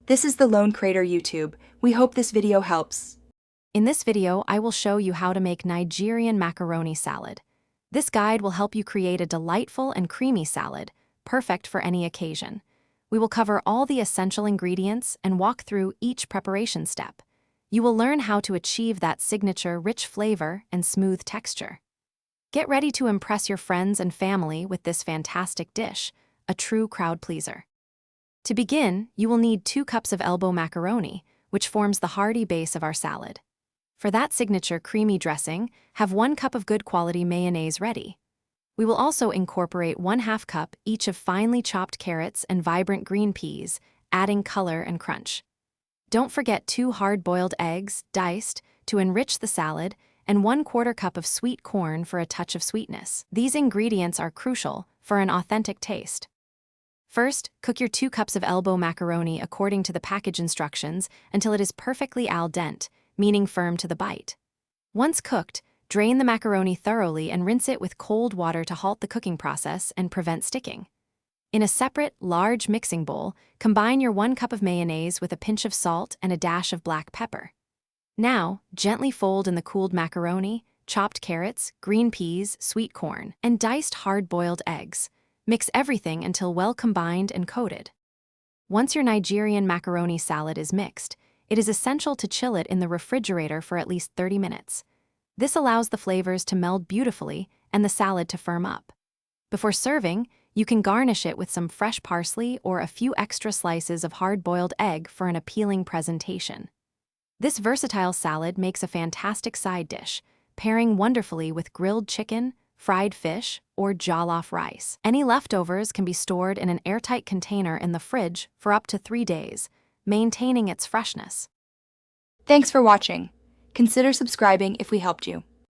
This is the Lone Crater YouTube. We hope this video helps. In this video, I will show you how to make Nigerian macaroni salad. This guide will help you create a delightful and creamy salad, perfect for any occasion. We will cover all the essential ingredients and walk through each preparation step. You will learn how to achieve that signature rich flavor and smooth texture. Get ready to impress your friends and family with this fantastic dish, a true crowd pleaser. To begin, you will need 2 cups of elbow macaroni, which forms the hearty base of our salad. For that signature creamy dressing, have 1 cup of good quality mayonnaise ready. We will also incorporate 1/2 cup each of finely chopped carrots and vibrant green peas, adding color and crunch. Don't forget 2 hard-boiled eggs, diced, to enrich the salad, and 1/4 cup of sweet corn for a touch of sweetness. These ingredients are crucial for an authentic taste. First, cook your 2 cups of elbow macaroni according to the package instructions until it is perfectly al dente, meaning firm to the bite. Once cooked, drain the macaroni thoroughly and rinse it with cold water to halt the cooking process and prevent sticking. In a separate, large mixing bowl, combine your 1 cup of mayonnaise with a pinch of salt and a dash of black pepper. Now, gently fold in the cooled macaroni, chopped carrots, green peas, sweet corn, and diced hard-boiled eggs. Mix everything until well combined and coated. Once your Nigerian macaroni salad is mixed, it is essential to chill it in the refrigerator for at least 30 minutes. This allows the flavors to meld beautifully and the salad to firm up. Before serving, you can garnish it with some fresh parsley or a few extra slices of hard-boiled egg for an appealing presentation. This versatile salad makes a fantastic side dish, pairing wonderfully with grilled chicken, fried fish, or jollof rice. Any leftovers can be stored in an airtight container in the fridge for up to 3 days, maintaining its freshness. Thanks for watching. Consider subscribing if we helped you.